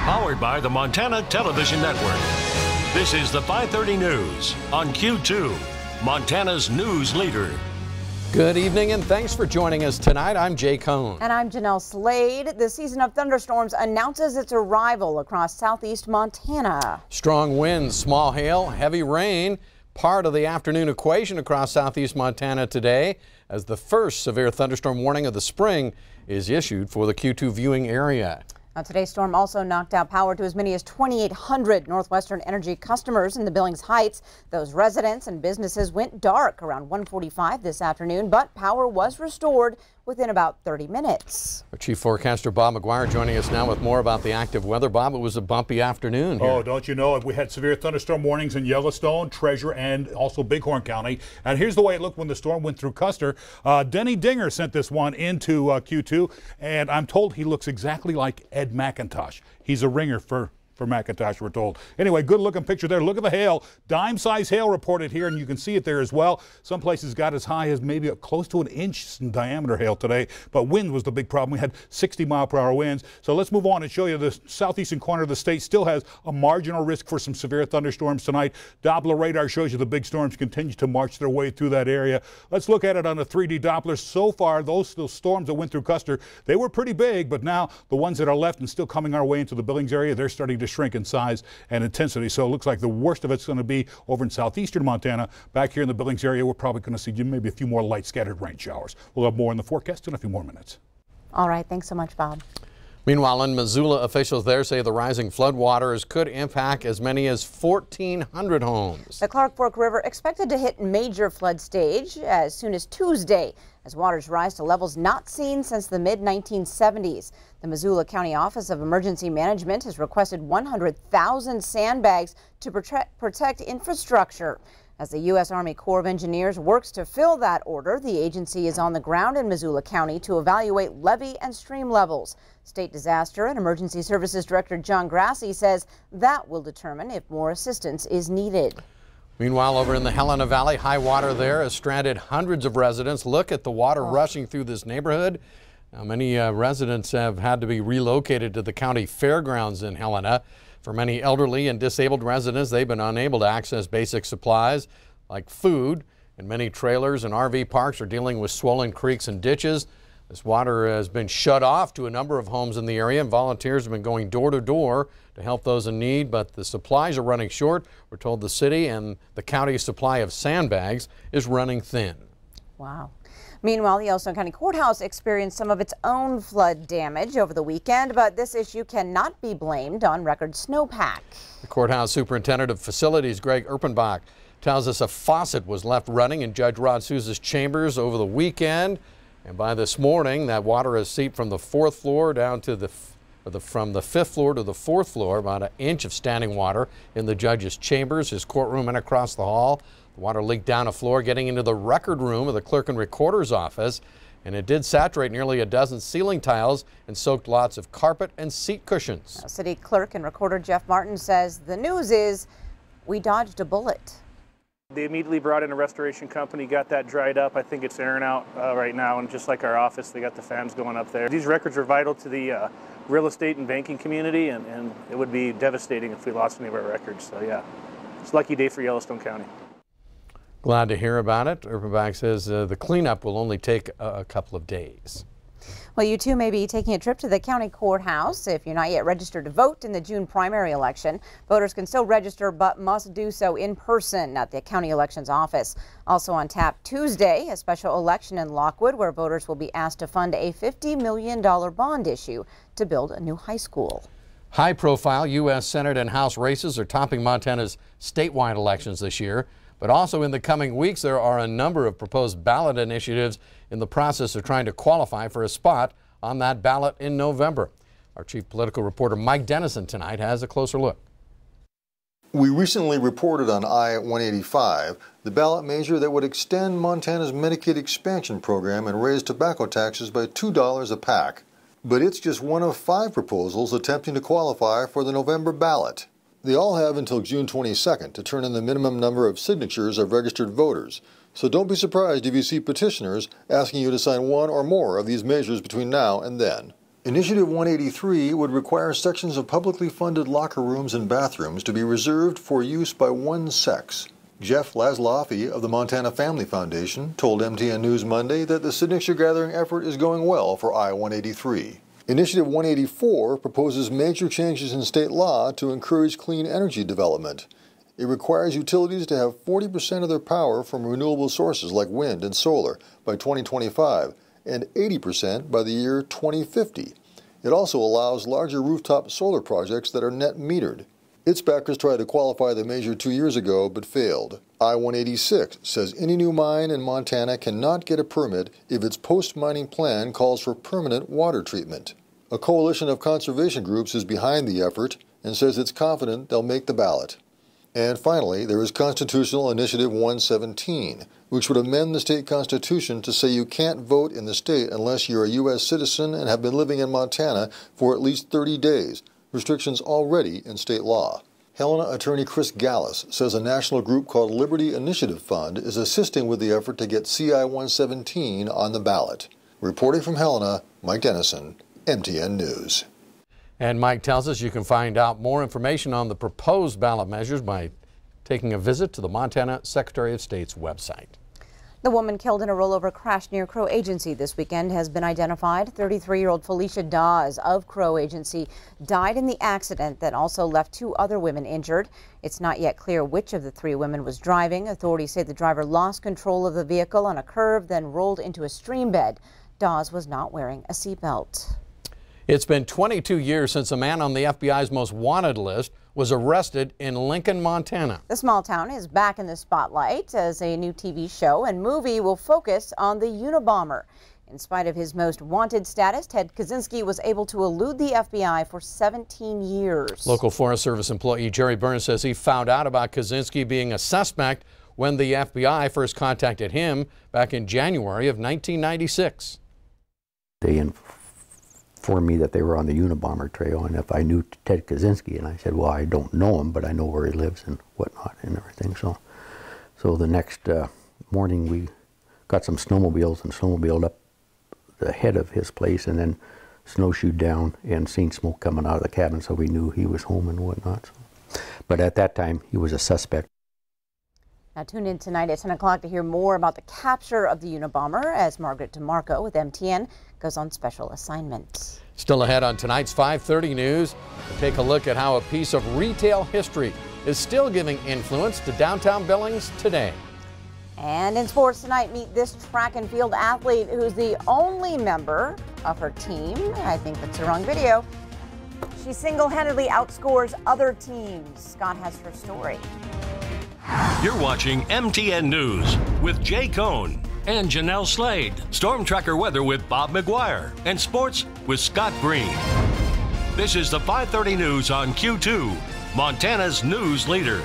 Powered by the Montana Television Network. This is the 5:30 News on Q2, Montana's news leader. Good evening and thanks for joining us tonight. I'm Jay Cohn. And I'm Jeanelle Slade. The season of thunderstorms announces its arrival across southeast Montana. Strong winds, small hail, heavy rain, part of the afternoon equation across southeast Montana today as the first severe thunderstorm warning of the spring is issued for the Q2 viewing area. Now, today's storm also knocked out power to as many as 2,800 Northwestern Energy customers in the Billings Heights. Those residents and businesses went dark around 1:45 this afternoon, but power was restored within about 30 minutes. Our chief forecaster Bob McGuire joining us now with more about the active weather. Bob, it was a bumpy afternoon here. Oh, don't you know it? We had severe thunderstorm warnings in Yellowstone, Treasure, and also Bighorn County. And here's the way it looked when the storm went through Custer. Denny Dinger sent this one into Q2, and I'm told he looks exactly like Ed McIntosh. He's a ringer for McIntosh, we're told. Anyway, good looking picture there. Look at the hail. Dime-size hail reported here, and you can see it there as well. Some places got as high as maybe close to an inch in diameter hail today, but wind was the big problem. We had 60-mile-per-hour winds. So let's move on and show you the southeastern corner of the state still has a marginal risk for some severe thunderstorms tonight. Doppler radar shows you the big storms continue to march their way through that area. Let's look at it on a 3D Doppler. So far, those storms that went through Custer, they were pretty big, but now the ones that are left and still coming our way into the Billings area, they're starting to shrink in size and intensity. So it looks like the worst of it's going to be over in southeastern Montana. Back here in the Billings area, we're probably going to see maybe a few more light scattered rain showers. We'll have more in the forecast in a few more minutes. All right. Thanks so much, Bob. Meanwhile, in Missoula, officials there say the rising floodwaters could impact as many as 1,400 homes. The Clark Fork River expected to hit major flood stage as soon as Tuesday as waters rise to levels not seen since the mid-1970s. The Missoula County Office of Emergency Management has requested 100,000 sandbags to protect infrastructure. As the U.S. Army Corps of Engineers works to fill that order, the agency is on the ground in Missoula County to evaluate levee and stream levels. State Disaster and Emergency Services Director John Grassi says that will determine if more assistance is needed. Meanwhile, over in the Helena Valley, high water there has stranded hundreds of residents. Look at the water rushing through this neighborhood. Now, many residents have had to be relocated to the county fairgrounds in Helena. For many elderly and disabled residents, they've been unable to access basic supplies like food, and many trailers and RV parks are dealing with swollen creeks and ditches. This water has been shut off to a number of homes in the area, and volunteers have been going door to door to help those in need, but the supplies are running short. We're told the city and the county's supply of sandbags is running thin. Wow. Meanwhile, the Yellowstone County Courthouse experienced some of its own flood damage over the weekend, but this issue cannot be blamed on record snowpack. The courthouse superintendent of facilities, Greg Erpenbach, tells us a faucet was left running in Judge Rod Souza's chambers over the weekend, and by this morning, that water has seeped from the fourth floor down to from the fifth floor to the fourth floor, about an inch of standing water in the judge's chambers, his courtroom, and across the hall. The water leaked down a floor, getting into the record room of the clerk and recorder's office, and it did saturate nearly a dozen ceiling tiles and soaked lots of carpet and seat cushions. Now, City Clerk and Recorder Jeff Martin says the news is we dodged a bullet. They immediately brought in a restoration company, got that dried up. I think it's airing out right now, and just like our office, they got the fans going up there. These records are vital to the real estate and banking community, and it would be devastating if we lost any of our records. So yeah, it's a lucky day for Yellowstone County. Glad to hear about it. Erpenbach says the cleanup will only take a couple of days. Well, you too may be taking a trip to the county courthouse. If you're not yet registered to vote in the June primary election, voters can still register but must do so in person at the county elections office. Also on tap Tuesday, a special election in Lockwood where voters will be asked to fund a $50 million bond issue to build a new high school. High-profile U.S. Senate and House races are topping Montana's statewide elections this year. But also in the coming weeks, there are a number of proposed ballot initiatives in the process of trying to qualify for a spot on that ballot in November. Our chief political reporter Mike Dennison tonight has a closer look. We recently reported on I-185, the ballot measure that would extend Montana's Medicaid expansion program and raise tobacco taxes by $2 a pack. But it's just one of 5 proposals attempting to qualify for the November ballot. They all have until June 22nd to turn in the minimum number of signatures of registered voters. So don't be surprised if you see petitioners asking you to sign one or more of these measures between now and then. Initiative 183 would require sections of publicly funded locker rooms and bathrooms to be reserved for use by one sex. Jeff Laszloffy of the Montana Family Foundation told MTN News Monday that the signature gathering effort is going well for I-183. Initiative 184 proposes major changes in state law to encourage clean energy development. It requires utilities to have 40% of their power from renewable sources like wind and solar by 2025 and 80% by the year 2050. It also allows larger rooftop solar projects that are net metered. Its backers tried to qualify the measure 2 years ago but failed. I-186 says any new mine in Montana cannot get a permit if its post-mining plan calls for permanent water treatment. A coalition of conservation groups is behind the effort and says it's confident they'll make the ballot. And finally, there is Constitutional Initiative 117, which would amend the state constitution to say you can't vote in the state unless you're a U.S. citizen and have been living in Montana for at least 30 days, restrictions already in state law. Helena attorney Chris Gallus says a national group called Liberty Initiative Fund is assisting with the effort to get CI 117 on the ballot. Reporting from Helena, Mike Dennison, MTN News. And Mike tells us you can find out more information on the proposed ballot measures by taking a visit to the Montana Secretary of State's website. The woman killed in a rollover crash near Crow Agency this weekend has been identified. 33-year-old Felicia Dawes of Crow Agency died in the accident that also left 2 other women injured. It's not yet clear which of the 3 women was driving. Authorities say the driver lost control of the vehicle on a curve, then rolled into a stream bed. Dawes was not wearing a seatbelt. It's been 22 years since a man on the FBI's most wanted list was arrested in Lincoln, Montana. The small town is back in the spotlight as a new TV show and movie will focus on the Unabomber. In spite of his most wanted status, Ted Kaczynski was able to elude the FBI for 17 years. Local Forest Service employee Jerry Burns says he found out about Kaczynski being a suspect when the FBI first contacted him back in January of 1996. They informed me that they were on the Unabomber trail and if I knew Ted Kaczynski, and I said, well, I don't know him, but I know where he lives and whatnot and everything. So the next morning we got some snowmobiles and snowmobiled up the head of his place and then snowshoed down and seen smoke coming out of the cabin, so we knew he was home and whatnot. So. But at that time, he was a suspect. Now tune in tonight at 10 o'clock to hear more about the capture of the Unabomber as Margaret DeMarco with MTN goes on special assignment. Still ahead on tonight's 5:30 news, we'll take a look at how a piece of retail history is still giving influence to downtown Billings today. And in sports tonight, meet this track and field athlete who's the only member of her team. I think that's the wrong video. She single-handedly outscores other teams. Scott has her story. You're watching MTN News with Jay Cohn and Jeanelle Slade. Storm Tracker weather with Bob McGuire and sports with Scott Green. This is the 5:30 news on Q2, Montana's news leader.